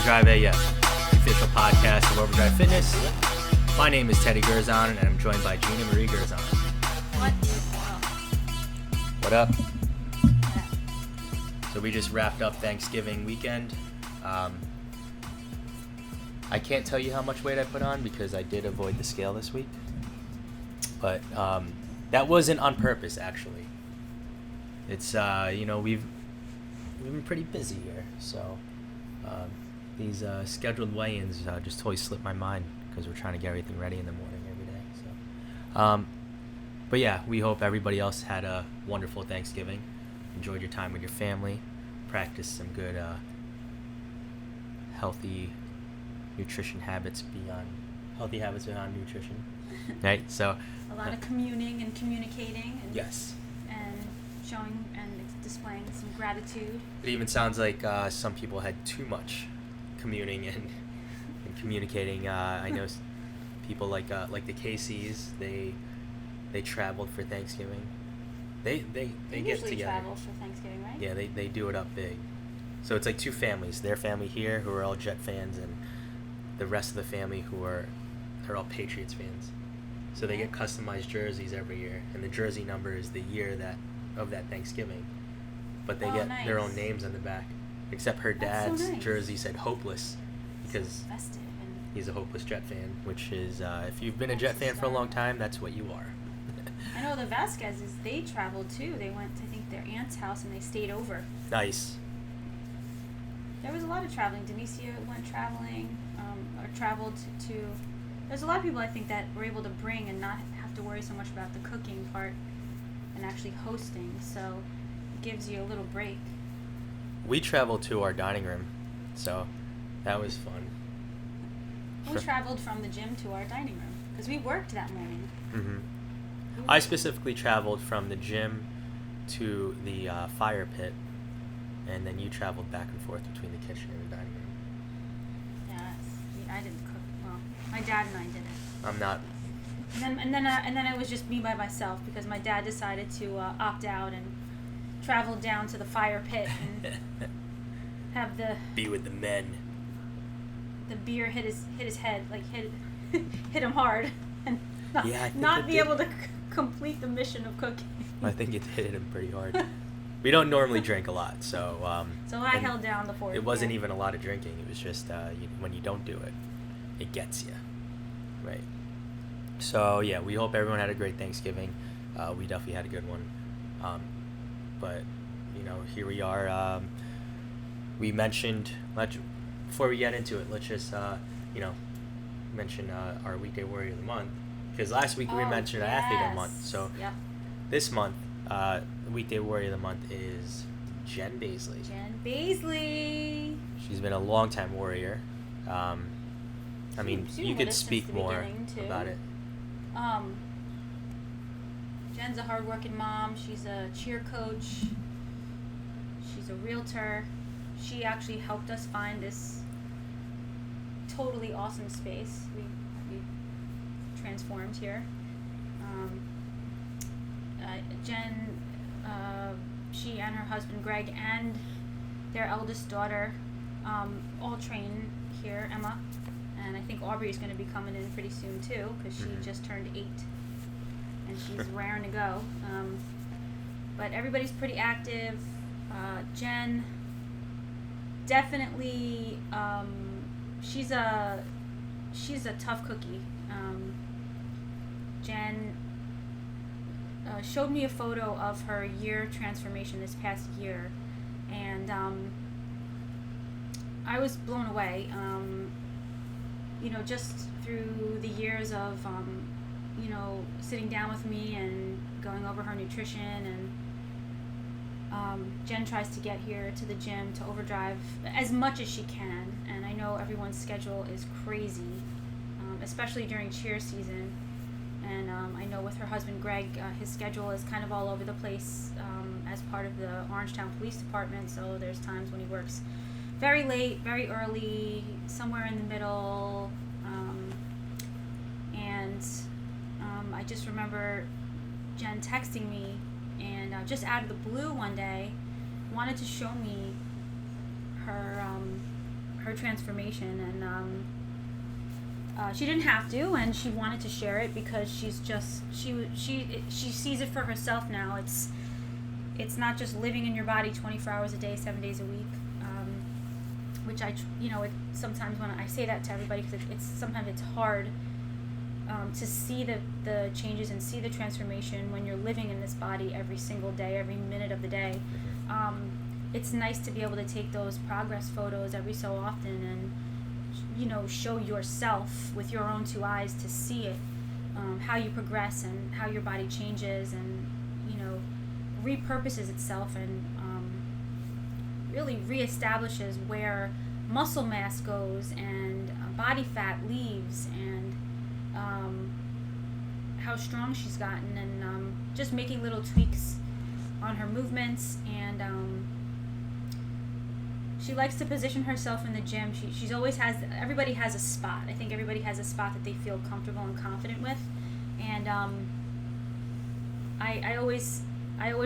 Overdrive AF, official podcast of Overdrive Fitness. My name is Teddy Gerzon, and I'm joined by Gina Marie Gerzon. What up? So we just wrapped up Thanksgiving weekend. I can't tell you how much weight I put on because I did avoid the scale this week. But that wasn't on purpose, actually. It's, we've been pretty busy here, so these scheduled weigh-ins just totally slipped my mind because we're trying to get everything ready in the morning every day. So, but yeah, we hope everybody else had a wonderful Thanksgiving, enjoyed your time with your family, practiced some good healthy nutrition habits beyond nutrition, right? So a lot of communing and communicating, and yes, and showing and displaying some gratitude. It even sounds like some people had too much communing and communicating. I know people like the Casey's. They traveled for Thanksgiving. They get together. Travel for Thanksgiving, right? Yeah, they do it up big. So it's like two families. Their family here, who are all Jet fans, and the rest of the family they're all Patriots fans. So they get customized jerseys every year, and the jersey number is the year of that Thanksgiving. But they get their own names on the back. Except her dad's jersey said hopeless because he's a hopeless Jet fan, which is, if you've been a Jet fan for a long time, that's what you are. I know the Vasquez's, they traveled too. They went to, I think, their aunt's house and they stayed over. Nice. There was a lot of traveling. Denicia went traveling, or traveled to. There's a lot of people, I think, that were able to bring and not have to worry so much about the cooking part and actually hosting. So it gives you a little break. We traveled to our dining room, so that was fun. We traveled from the gym to our dining room because we worked that morning. Mm-hmm. I specifically traveled from the gym to the fire pit, and then you traveled back and forth between the kitchen and the dining room. Yes, I didn't cook. Well, my dad and I did it. I'm not. And then it was just me by myself because my dad decided to opt out and travel down to the fire pit and have be with the men. The beer hit his head, like hit him hard, and not be able to complete the mission of cooking. I think it hit him pretty hard. We don't normally drink a lot, so I held down the fort. It wasn't even a lot of drinking. It was just when you don't do it, it gets you, right? So yeah, we hope everyone had a great Thanksgiving. We definitely had a good one. But here we are. We mentioned before we get into it, let's just mention our Weekday Warrior of the month, because last week we mentioned our Athlete of the month. So this month, the Weekday Warrior of the month is Jen Baisley. Jen Baisley. She's been a long-time warrior. You could speak more about it. Jen's a hard-working mom. She's a cheer coach. She's a realtor. She actually helped us find this totally awesome space we transformed here. Jen, she and her husband Greg and their eldest daughter all train here, Emma, and I think Aubrey is going to be coming in pretty soon too because she just turned 8 and she's raring to go. But everybody's pretty active. Jen definitely, she's a tough cookie. Jen showed me a photo of her year transformation this past year, and I was blown away. Just through the years of sitting down with me and going over her nutrition, and Jen tries to get here to the gym to Overdrive as much as she can, and I know everyone's schedule is crazy, especially during cheer season. And I know with her husband Greg, his schedule is kind of all over the place as part of the Orangetown Police Department. So there's times when he works very late, very early, somewhere in the middle. I just remember Jen texting me and just out of the blue one day wanted to show me her her transformation, and she didn't have to, and she wanted to share it because she sees it for herself now. It's not just living in your body 24 hours a day, 7 days a week, which sometimes when I say that to everybody, because sometimes it's hard to see the changes and see the transformation when you're living in this body every single day, every minute of the day. It's nice to be able to take those progress photos every so often and show yourself with your own two eyes to see it, how you progress and how your body changes and repurposes itself and really reestablishes where muscle mass goes and body fat leaves and how strong she's gotten, and just making little tweaks on her movements. And she likes to position herself in the gym. She's always everybody has a spot. I think everybody has a spot that they feel comfortable and confident with. And I always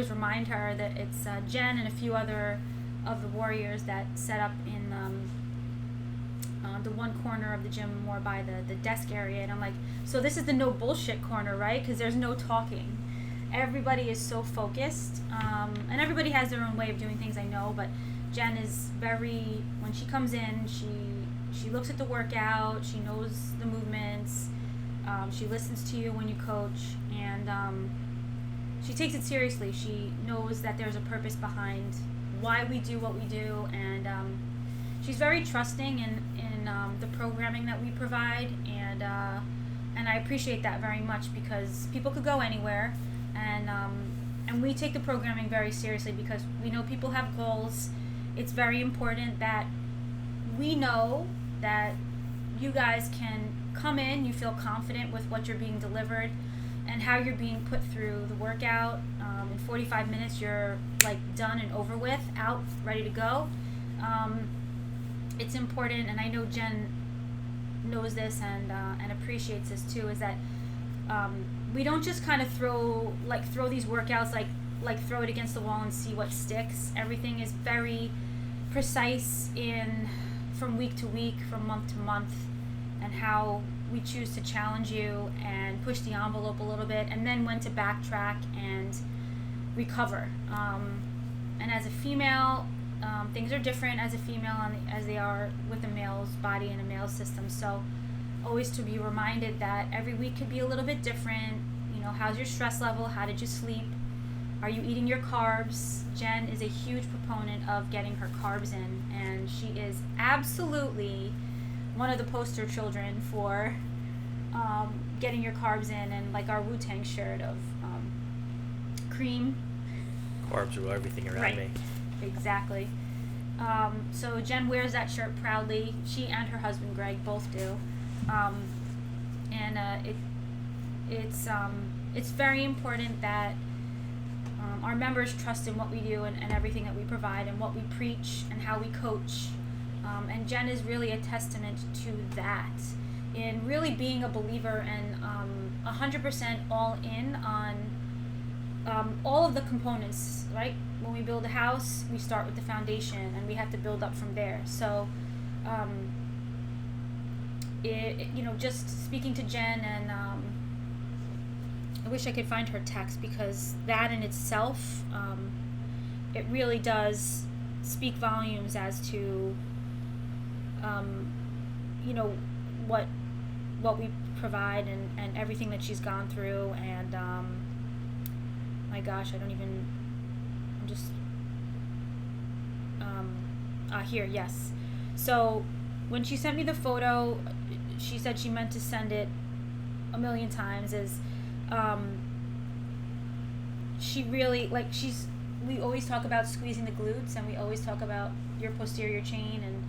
remind her that it's Jen and a few other of the warriors that set up in the one corner of the gym more by the desk area. And I'm like, so this is the no bullshit corner, right? Because there's no talking. Everybody is so focused. And everybody has their own way of doing things, I know, but Jen is when she comes in, she looks at the workout, she knows the movements, she listens to you when you coach, and she takes it seriously. She knows that there's a purpose behind why we do what we do, and she's very trusting in the programming that we provide, and I appreciate that very much, because people could go anywhere, and we take the programming very seriously because we know people have goals. It's very important that we know that you guys can come in, you feel confident with what you're being delivered and how you're being put through the workout. In 45 minutes, you're done and over with, out, ready to go. It's important, and I know Jen knows this and appreciates this too, is that we don't just kind of throw these workouts like throw it against the wall and see what sticks. Everything is very precise from week to week, from month to month, and how we choose to challenge you and push the envelope a little bit, and then when to backtrack and recover. And as a female, things are different as a female as they are with a male's body and a male's system. So always to be reminded that every week could be a little bit different. How's your stress level? How did you sleep? Are you eating your carbs? Jen is a huge proponent of getting her carbs in, and she is absolutely one of the poster children for getting your carbs in, and our Wu-Tang shirt of cream. Carbs rule everything around me. Exactly. So Jen wears that shirt proudly. She and her husband Greg both do, and it's very important that our members trust in what we do and everything that we provide and what we preach and how we coach. And Jen is really a testament to that, in really being a believer and 100% all in on all of the components, right? When we build a house, we start with the foundation and we have to build up from there. So, just speaking to Jen, and I wish I could find her text, because that in itself, it really does speak volumes as to, what we provide and everything that she's gone through. And my gosh, here, yes. So when she sent me the photo, she said she meant to send it a million times. She really, we always talk about squeezing the glutes, and we always talk about your posterior chain, and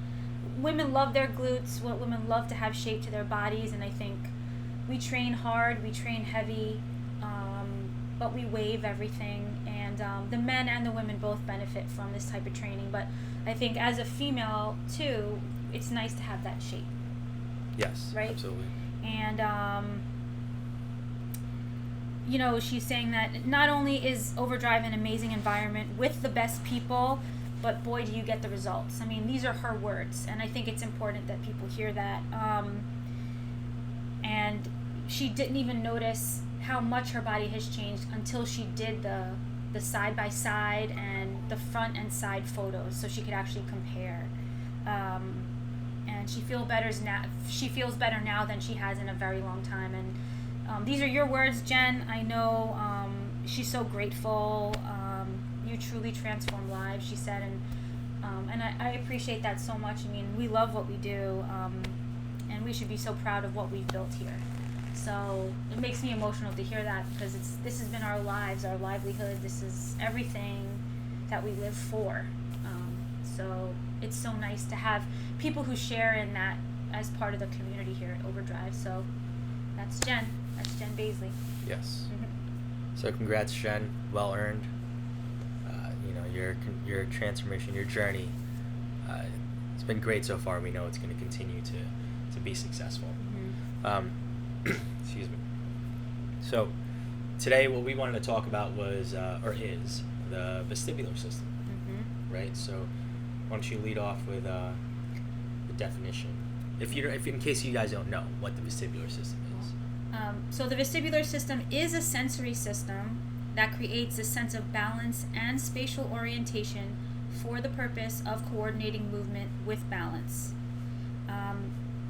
women love their glutes. Women love to have shape to their bodies, and I think we train hard, we train heavy, but we waive everything, and the men and the women both benefit from this type of training. But I think as a female too, it's nice to have that shape. Yes, right? Absolutely. And she's saying that not only is Overdrive an amazing environment with the best people, but boy, do you get the results. I mean, these are her words, and I think it's important that people hear that. And she didn't even notice how much her body has changed until she did the side by side and the front and side photos, so she could actually compare. And she feels better now than she has in a very long time. And these are your words, Jen. I know she's so grateful. You truly transform lives, she said, and I appreciate that so much. I mean, we love what we do, and we should be so proud of what we've built here. So it makes me emotional to hear that, because this has been our lives, our livelihood. This is everything that we live for. So it's so nice to have people who share in that as part of the community here at Overdrive. So that's Jen. That's Jen Baisley. Yes. So congrats, Jen. Well earned. Your transformation, your journey, it's been great so far. We know it's going to continue to be successful. Excuse me. So today what we wanted to talk about was is the vestibular system, right? So why don't you lead off with the definition, if in case you guys don't know what the vestibular system is. So the vestibular system is a sensory system that creates a sense of balance and spatial orientation for the purpose of coordinating movement with balance.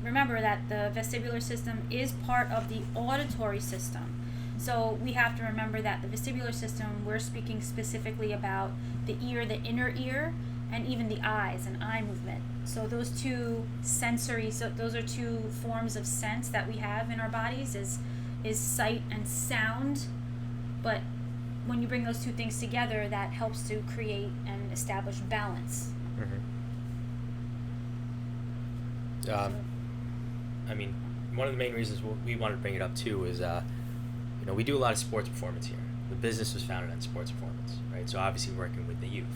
Remember that the vestibular system is part of the auditory system. So we have to remember that the vestibular system, we're speaking specifically about the ear, the inner ear, and even the eyes and eye movement. So those are two forms of sense that we have in our bodies is sight and sound. But when you bring those two things together, that helps to create and establish balance. I mean, one of the main reasons we wanted to bring it up too is, we do a lot of sports performance here. The business was founded on sports performance, right? So obviously working with the youths.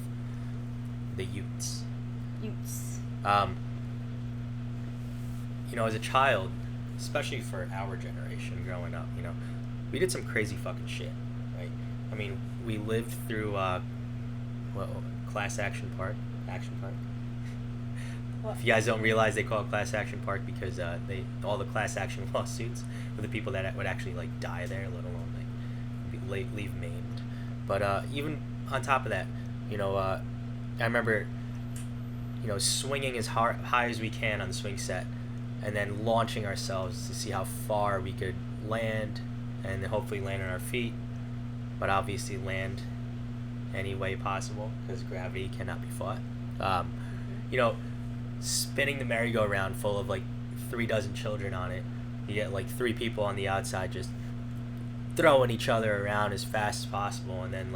As a child, especially for our generation growing up, we did some crazy fucking shit, right? I mean, we lived through Class Action Park. If you guys don't realize, they call it Class Action Park because all the class action lawsuits were the people that would actually die there, let alone leave maimed. But even on top of that, I remember swinging as high as we can on the swing set, and then launching ourselves to see how far we could land, and hopefully land on our feet, but obviously land any way possible because gravity cannot be fought. Spinning the merry-go-round full of 36 children on it, you get 3 people on the outside just throwing each other around as fast as possible, and then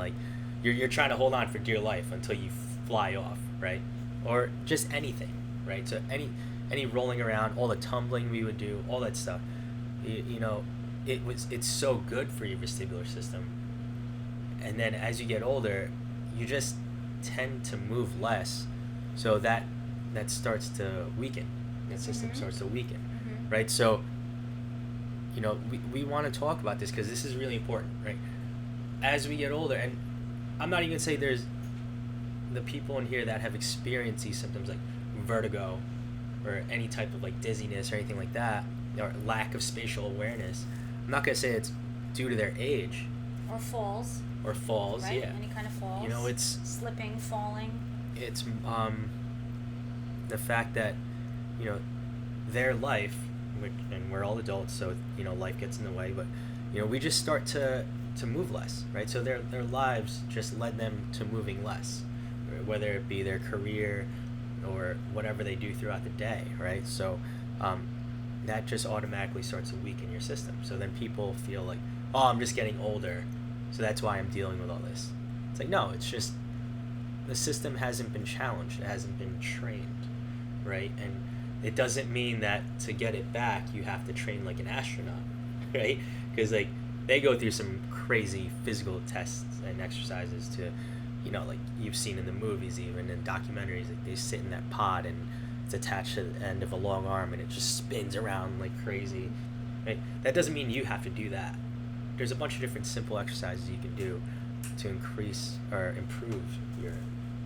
you're trying to hold on for dear life until you fly off, right? Or just anything, right? So any rolling around, all the tumbling we would do, all that stuff, it's so good for your vestibular system. And then as you get older, you just tend to move less, so that starts to weaken. That system starts to weaken, right? So, we want to talk about this because this is really important, right? As we get older, and I'm not even going to say there's the people in here that have experienced these symptoms like vertigo or any type of dizziness or anything like that, or lack of spatial awareness. I'm not going to say it's due to their age. Or falls, right? Yeah. Any kind of falls. It's slipping, falling. It's the fact that their life, and we're all adults, so life gets in the way, but we just start to move less, right? So their lives just led them to moving less, whether it be their career or whatever they do throughout the day, right? So that just automatically starts to weaken your system. So then people feel like, oh, I'm just getting older, so that's why I'm dealing with all this. It's no, it's just the system hasn't been challenged, it hasn't been trained, right? And it doesn't mean that to get it back you have to train like an astronaut, right? Because they go through some crazy physical tests and exercises to, you've seen in the movies, even in documentaries, they sit in that pod and it's attached to the end of a long arm and it just spins around like crazy, right? That doesn't mean you have to do that. There's a bunch of different simple exercises you can do to increase or improve your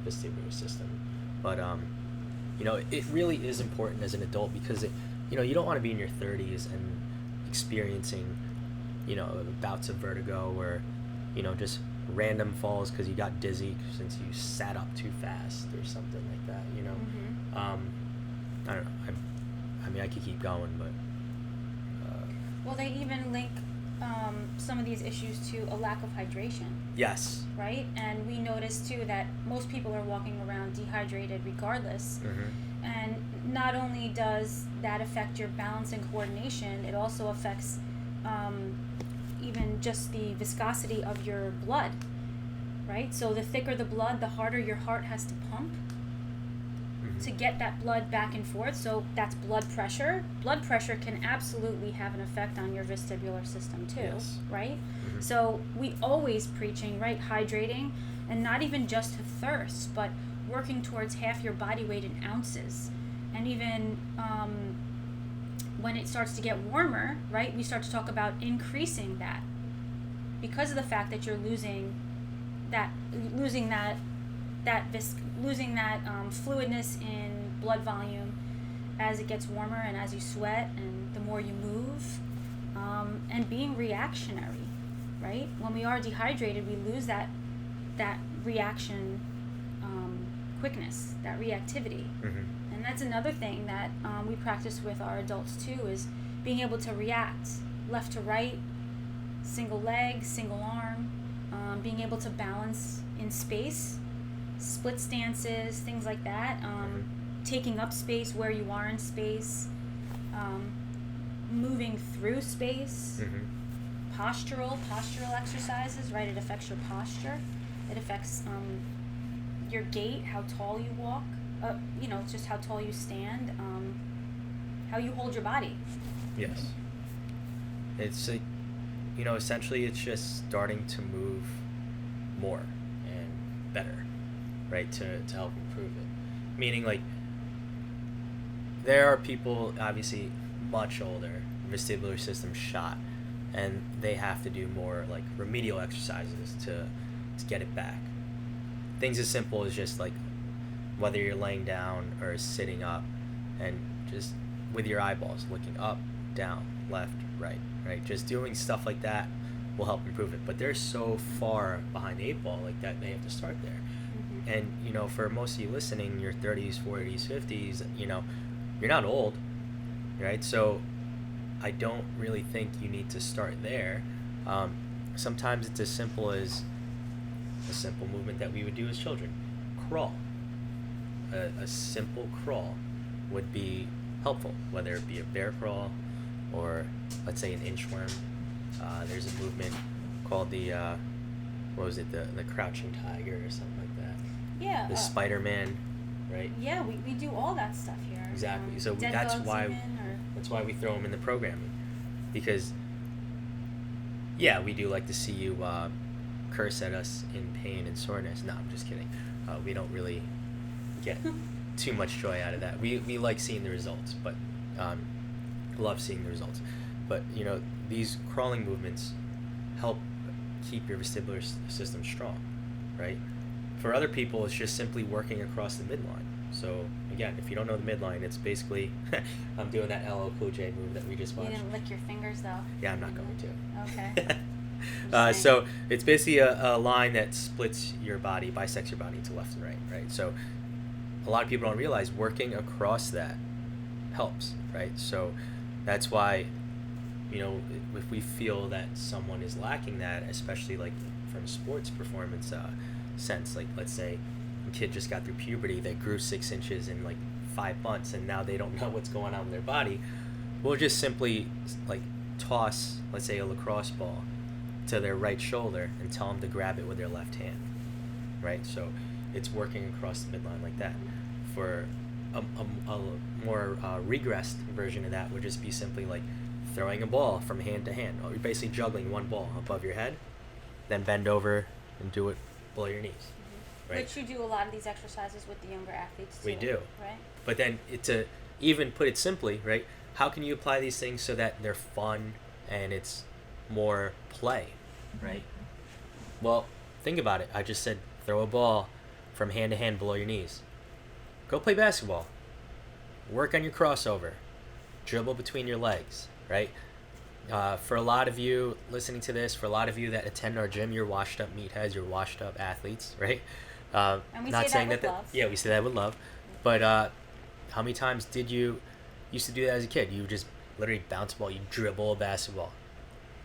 vestibular system. But it really is important as an adult because you don't want to be in your 30s and experiencing bouts of vertigo or just random falls because you got dizzy since you sat up too fast or something like that. I don't know. I mean, I could keep going, but well, they even link some of these issues to a lack of hydration. Yes. Right? And we notice too that most people are walking around dehydrated regardless. Mm-hmm. And not only does that affect your balance and coordination, it also affects even just the viscosity of your blood, right? So the thicker the blood, the harder your heart has to pump to get that blood back and forth. So that's blood pressure. Blood pressure can absolutely have an effect on your vestibular system too, yes. right? Mm-hmm. So we always preaching, right, hydrating, and not even just to thirst, but working towards half your body weight in ounces. And even when it starts to get warmer, right, we start to talk about increasing that because of the fact that you're losing that fluidness in blood volume as it gets warmer and as you sweat and the more you move, and being reactionary, right? When we are dehydrated, we lose that reaction quickness, that reactivity. Mm-hmm. And that's another thing that we practice with our adults too, is being able to react left to right, single leg, single arm, being able to balance in space, split stances, things like that, taking up space where you are in space, moving through space, postural exercises, right? It affects your posture. It affects your gait, how tall you walk, just how tall you stand, how you hold your body. Yes. It's like, essentially it's just starting to move more and better, right, to help improve it. Meaning, like, there are people, obviously, much older, vestibular system shot, and they have to do more, like, remedial exercises to get it back. Things as simple as just, like, whether you're laying down or sitting up, and just with your eyeballs, looking up, down, left, right, just doing stuff like that will help improve it. But they're so far behind the 8 ball, like, that they have to start there. And for most of you listening, your 30s, 40s, 50s, you're not old, right? So I don't really think you need to start there. Sometimes it's as simple as a simple movement that we would do as children: crawl. A simple crawl would be helpful, whether it be a bear crawl or, let's say, an inchworm. There's a movement called the crouching tiger or something like that. Yeah. The Spider-Man, right? Yeah, we do all that stuff here. Exactly. So dead that's bugs why even, or... that's why we throw them in the programming, because we do like to see you curse at us in pain and soreness. No, I'm just kidding. We don't really get too much joy out of that. We like seeing the results, but love seeing the results. But these crawling movements help keep your vestibular system strong, right? For other people, it's just simply working across the midline. So again, if you don't know the midline, it's basically I'm doing that LL Cool J move that we just watched. You didn't lick your fingers though. Yeah, I'm not going to. Okay. So it's basically a line that splits your body, bisects your body into left and right? So a lot of people don't realize working across that helps, right? So that's why, if we feel that someone is lacking that, especially like from a sports performance sense, like let's say a kid just got through puberty, they grew 6 inches in like 5 months, and now they don't know what's going on with their body, we'll just simply like toss, let's say, a lacrosse ball to their right shoulder and tell them to grab it with their left hand, right? So it's working across the midline like that. For a more regressed version of that would just be simply like throwing a ball from hand to hand. You're basically juggling one ball above your head, then bend over and do it below your knees. Right? Which you do a lot of these exercises with the younger athletes too. We do. Right? But then to even put it simply, right, how can you apply these things so that they're fun and it's more play, right? Well, think about it. I just said throw a ball from hand to hand below your knees. Go play basketball. Work on your crossover. Dribble between your legs, right? For a lot of you listening to this, for a lot of you that attend our gym, you're washed up meatheads, you're washed up athletes, right? And we not say saying that with love. Yeah, we say that with love. But how many times did you used to do that as a kid? You just literally bounce a ball, you dribble a basketball,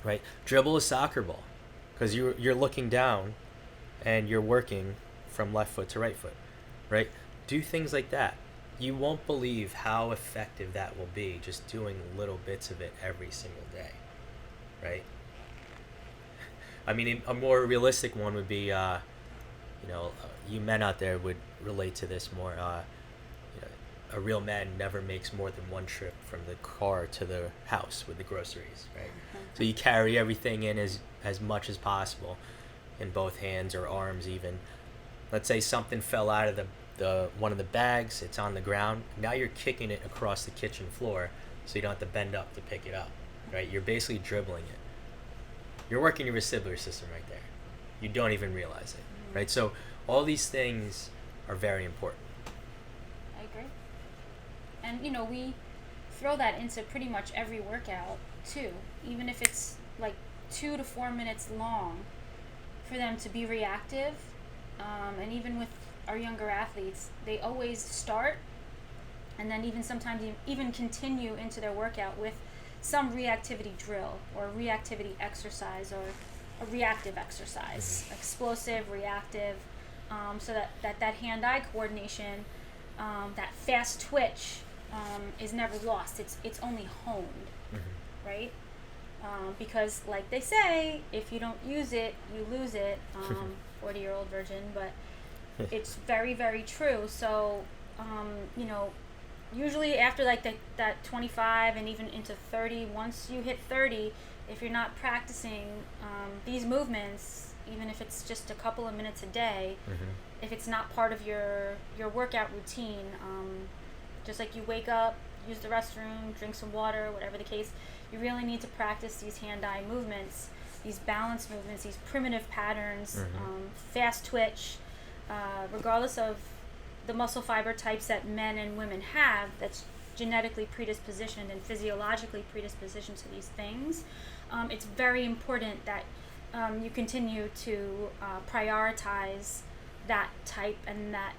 right? Dribble a soccer ball, because you're looking down, and you're working from left foot to right foot, right? Do things like that. You won't believe how effective that will be, just doing little bits of it every single day, right? I mean, a more realistic one would be, you men out there would relate to this more. A real man never makes more than one trip from the car to the house with the groceries, right? So you carry everything in as much as possible in both hands or arms even. Let's say something fell out of the one of the bags, it's on the ground. Now you're kicking it across the kitchen floor so you don't have to bend up to pick it up, right? You're basically dribbling it. You're working your vestibular system right there. You don't even realize it, right? So all these things are very important. I agree. And, we throw that into pretty much every workout, too. Even if it's like 2 to 4 minutes long, for them to be reactive. And even with our younger athletes, they always start and then even sometimes even continue into their workout with some reactivity drill or reactivity exercise or a reactive exercise, explosive, reactive, so that hand-eye coordination, that fast twitch is never lost. It's only honed, right? Because like they say, if you don't use it, you lose it. 40-year-old virgin, but it's very, very true. So, usually after like that 25 and even into 30, once you hit 30, if you're not practicing these movements, even if it's just a couple of minutes a day, if it's not part of your workout routine, just like you wake up, use the restroom, drink some water, whatever the case, you really need to practice these hand-eye movements, these balance movements, these primitive patterns, fast twitch, regardless of the muscle fiber types that men and women have, that's genetically predispositioned and physiologically predispositioned to these things. It's very important that you continue to prioritize that type and that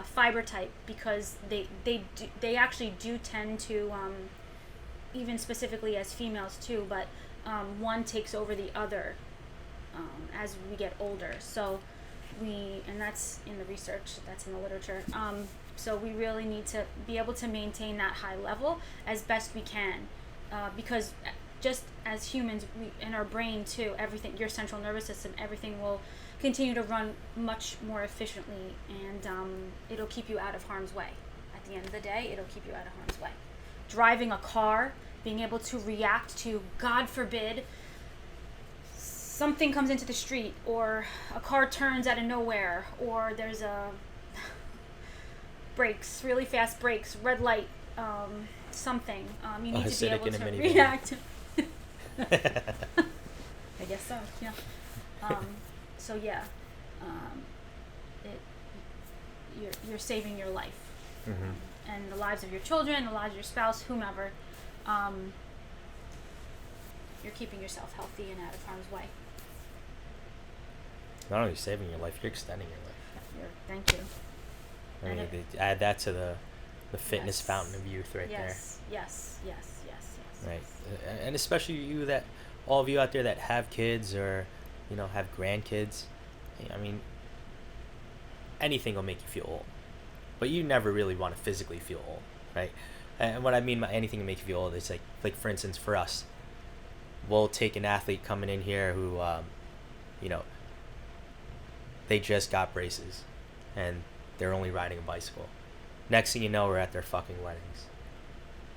fiber type, because they actually do tend to, even specifically as females too, but one takes over the other as we get older. So and that's in the research, that's in the literature. So we really need to be able to maintain that high level as best we can, because just as humans, in our brain too, everything, your central nervous system, everything will continue to run much more efficiently, and it'll keep you out of harm's way. At the end of the day, it'll keep you out of harm's way. Driving a car, being able to react to, God forbid, something comes into the street, or a car turns out of nowhere, or there's a brakes, really fast brakes, red light, something. You need to be able to react. I guess so, yeah. So yeah, you're saving your life, and the lives of your children, the lives of your spouse, whomever. You're keeping yourself healthy and out of harm's way. Not only saving your life, you're extending your life. Thank you. I mean, add that to the fitness fountain of youth right there. Yes. Right, and especially all of you out there that have kids or, have grandkids. I mean, anything will make you feel old, but you never really want to physically feel old, right? And what I mean by anything to make you feel old is like for instance, for us, we'll take an athlete coming in here who, they just got braces and they're only riding a bicycle. Next thing you know, we're at their fucking weddings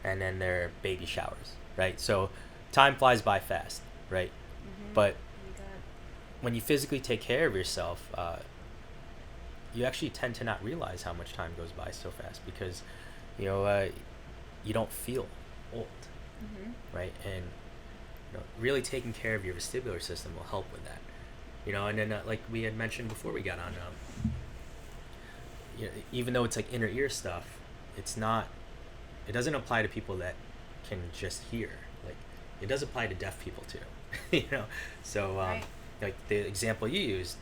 and then their baby showers, right? So time flies by fast, right? But when you physically take care of yourself, you actually tend to not realize how much time goes by so fast, because you don't feel old, right? And really taking care of your vestibular system will help with that. And then like we had mentioned before we got on, even though it's like inner ear stuff, it's not. It doesn't apply to people that can just hear. Like, it does apply to deaf people too. So Right. like the example you used,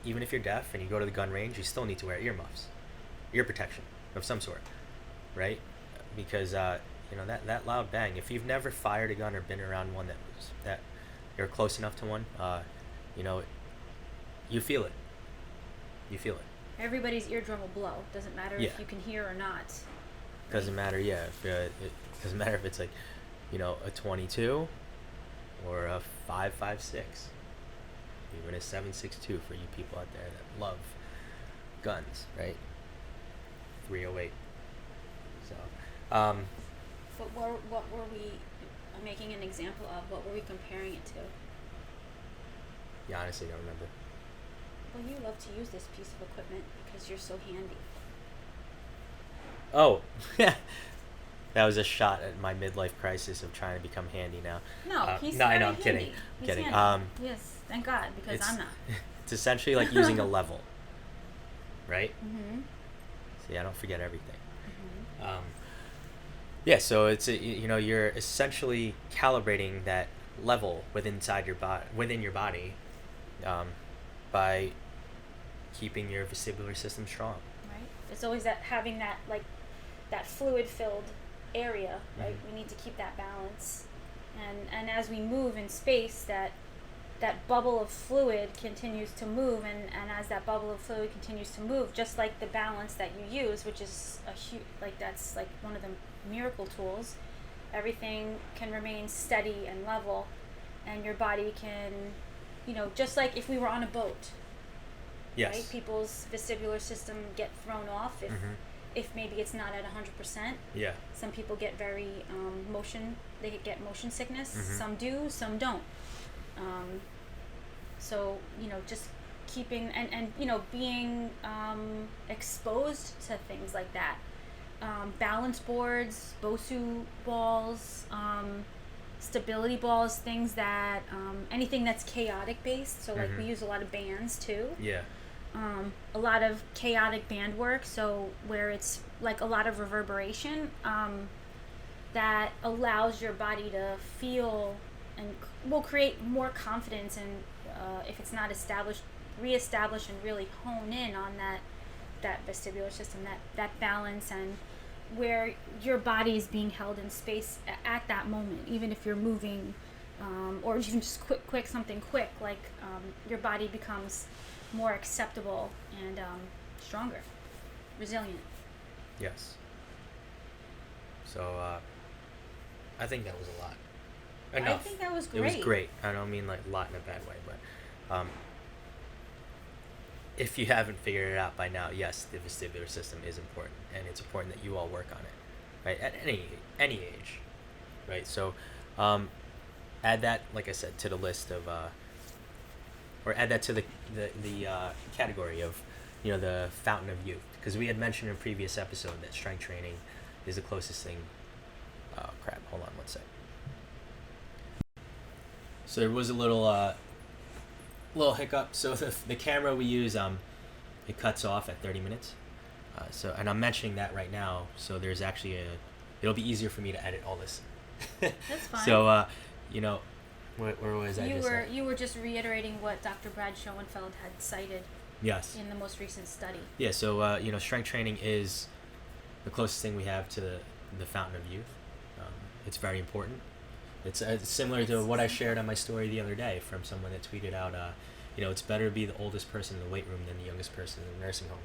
even if you're deaf and you go to the gun range, you still need to wear earmuffs, ear protection of some sort, right? Because that loud bang. If you've never fired a gun or been around one that you're close enough to one, you know, you feel it. You feel it. Everybody's eardrum will blow. Doesn't matter Yeah. if you can hear or not. Doesn't matter. Yeah. If, it doesn't matter if it's like, a 22 or a 5.56, even a 7.62 for you people out there that love guns, right? 308. So, But what were we making an example of? What were we comparing it to? yeah, honestly, don't remember. Well, you love to use this piece of equipment because you're so handy. Oh, yeah. That was a shot at my midlife crisis of trying to become handy now. No, he's no, I very know, I'm handy. kidding. He's Kidding. handy. Yes, thank God, because It's I'm not. it's essentially like using a level, right? Mm-hmm. See, I don't forget everything. Mm-hmm. Yeah, so it's you're essentially calibrating that level within your body, by keeping your vestibular system strong. Right. It's always that having that that fluid filled area, right? Mhm. We need to keep that balance, and as we move in space, that bubble of fluid continues to move, and as that bubble of fluid continues to move, just like the balance that you use, which is a huge, that's like one of the miracle tools, everything can remain steady and level, and your body can, just like if we were on a boat, Yes. right? People's vestibular system get thrown off if maybe it's not at 100%. Yeah. Some people get very they get motion sickness. Mhm. Some do, some don't. So, just keeping and being exposed to things like that. Balance boards, Bosu balls, stability balls, things that, anything that's chaotic based. So, like, we Mhm. use a lot of bands too. Yeah. A lot of chaotic band work, so where it's like a lot of reverberation, that allows your body to feel and will create more confidence, and if it's not established, reestablish and really hone in on that vestibular system, that balance, and where your body is being held in space at that moment, even if you're moving, or even just something quick, like your body becomes more acceptable and stronger, resilient. Yes. So, I think that was a lot. Enough. I think that was It great. was great. I don't mean like a lot in a bad way, but if you haven't figured it out by now, yes, the vestibular system is important, and it's important that you all work on it, right? At any age, right? So, add that, like I said, to the list of, or add that to the category of, the fountain of youth, because we had mentioned in a previous episode that strength training is the closest thing. Oh crap! Hold on one sec. So there was a little hiccup. So the camera we use, it cuts off at 30 minutes. And I'm mentioning that right now. So there's actually it'll be easier for me to edit all this. That's fine. So where was I? You were just reiterating what Dr. Brad Schoenfeld had cited. Yes. In the most recent study. Yeah. So strength training is the closest thing we have to the fountain of youth. It's very important. It's similar to what I shared on my story the other day from someone that tweeted out, it's better to be the oldest person in the weight room than the youngest person in the nursing home,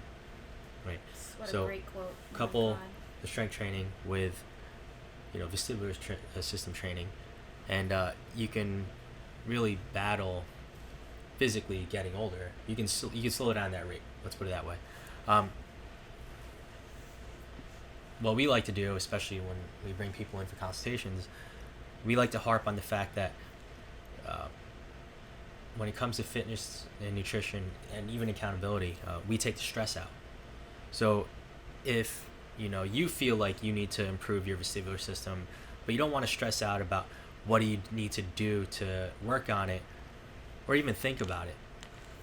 right? What So, a great quote. Oh my couple God. the strength training with, vestibular system training, and you can really battle physically getting older. You can slow down that rate. Let's put it that way. What we like to do, especially when we bring people in for consultations, we like to harp on the fact that when it comes to fitness and nutrition and even accountability, we take the stress out. So if you feel like you need to improve your vestibular system, but you don't want to stress out about what do you need to do to work on it or even think about it,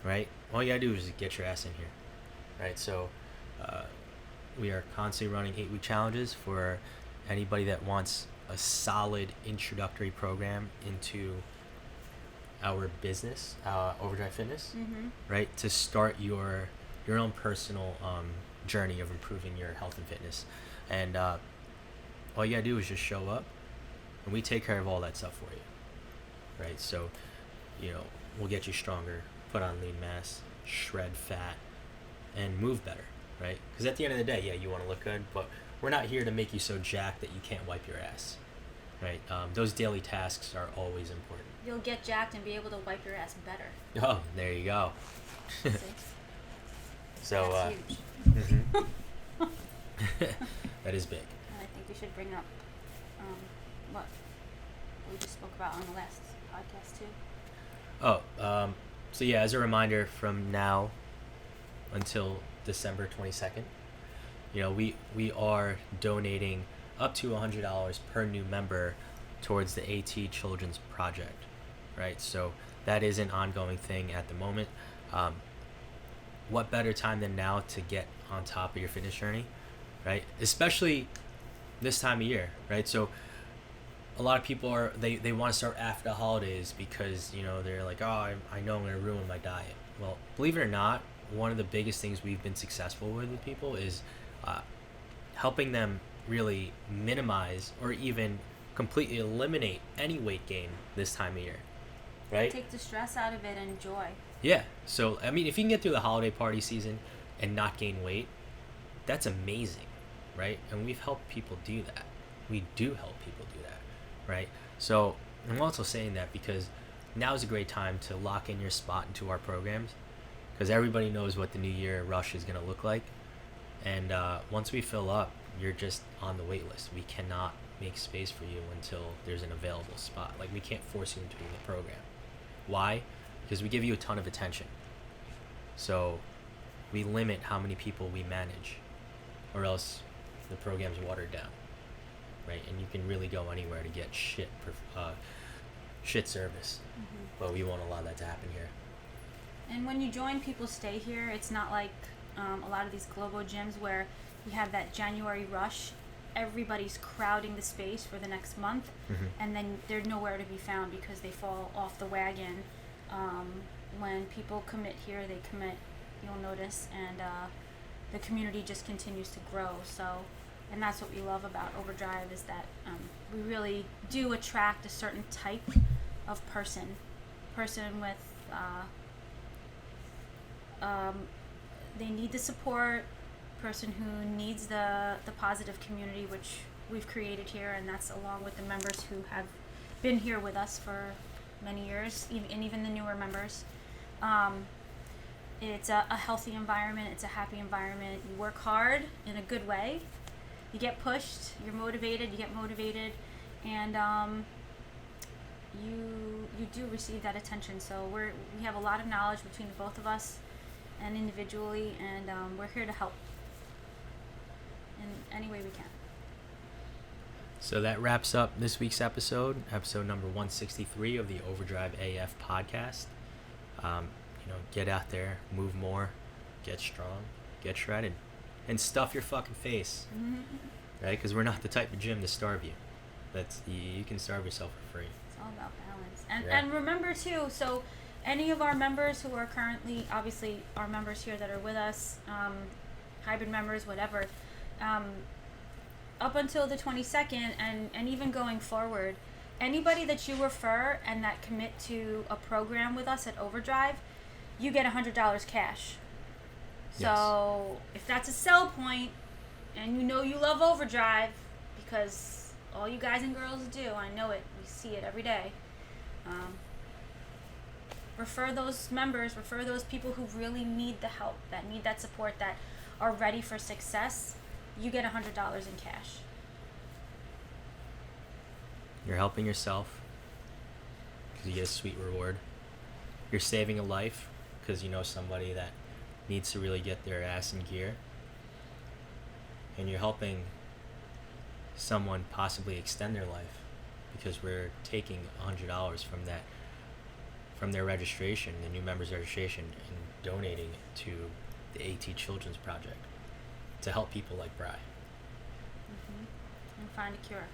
right? All you gotta do is get your ass in here, right? So We are constantly running 8-week challenges for anybody that wants a solid introductory program into our business, Overdrive Fitness, right? To start your own personal journey of improving your health and fitness. And all you gotta do is just show up, and we take care of all that stuff for you, right? So, we'll get you stronger, put on lean mass, shred fat, and move better, right? Because at the end of the day, yeah, you want to look good, but we're not here to make you so jacked that you can't wipe your ass, right? Those daily tasks are always important. You'll get jacked and be able to wipe your ass better. Oh, there you go. So, that's huge. That is big. And I think we should bring up what we just spoke about on the last podcast too. So yeah, as a reminder, from now until December 22nd, we are donating up to $100 per new member towards the AT Children's Project, right? So that is an ongoing thing at the moment. What better time than now to get on top of your fitness journey, right? Especially this time of year, right? So a lot of people they want to start after the holidays because, they're like, oh, I know I'm going to ruin my diet. Well, believe it or not, one of the biggest things we've been successful with people is helping them really minimize or even completely eliminate any weight gain this time of year, right? Take the stress out of it and enjoy. Yeah. So, I mean, if you can get through the holiday party season and not gain weight, that's amazing, right? And we've helped people do that. We do help people do that, right? So I'm also saying that because now is a great time to lock in your spot into our programs, because everybody knows what the New Year rush is going to look like. And once we fill up, you're just on the wait list. We cannot make space for you until there's an available spot. Like, we can't force you into the program. Why? Because we give you a ton of attention. So we limit how many people we manage, or else the program's watered down, right? And you can really go anywhere to get shit service. But we won't allow that to happen here. And when you join, people stay here. It's not like a lot of these Globo gyms where you have that January rush. Everybody's crowding the space for the next month, and then they're nowhere to be found because they fall off the wagon. When people commit here, they commit, you'll notice, and the community just continues to grow. So, and that's what we love about Overdrive, is that we really do attract a certain type of person with they need the support, person who needs the positive community which we've created here, and that's along with the members who have been here with us for many years, and even the newer members. It's a healthy environment, it's a happy environment. You work hard in a good way, you get pushed, you're motivated, and you do receive that attention. So we have a lot of knowledge between the both of us and individually, and we're here to help in any way we can. So that wraps up this week's episode number 163 of the Overdrive AF podcast. Get out there, move more, get strong, get shredded, and stuff your fucking face, right? Because we're not the type of gym to starve you. You can starve yourself for free. It's all about balance. And remember too, so any of our members who are currently, obviously our members here that are with us, hybrid members, whatever, up until the 22nd and even going forward, anybody that you refer and that commit to a program with us at Overdrive, you get $100 cash. So if that's a sell point, and you love Overdrive, because all you guys and girls do, I know it, we see it every day, refer those members, refer those people who really need the help, that need that support, that are ready for success. You get $100 in cash. You're helping yourself because you get a sweet reward. You're saving a life because you know somebody that needs to really get their ass in gear. And you're helping someone possibly extend their life because we're taking $100 from their registration, the new members registration, and donating it to the AT Children's Project. to help people like Bri. And find a cure.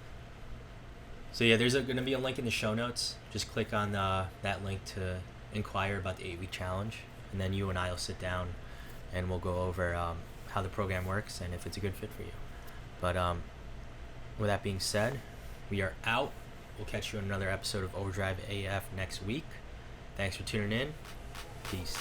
So yeah, there's going to be a link in the show notes. Just click on that link to inquire about the 8-week challenge, and then you and I will sit down and we'll go over how the program works and if it's a good fit for you. But with that being said, we are out. We'll catch you in another episode of Overdrive AF next week. Thanks for tuning in. Peace.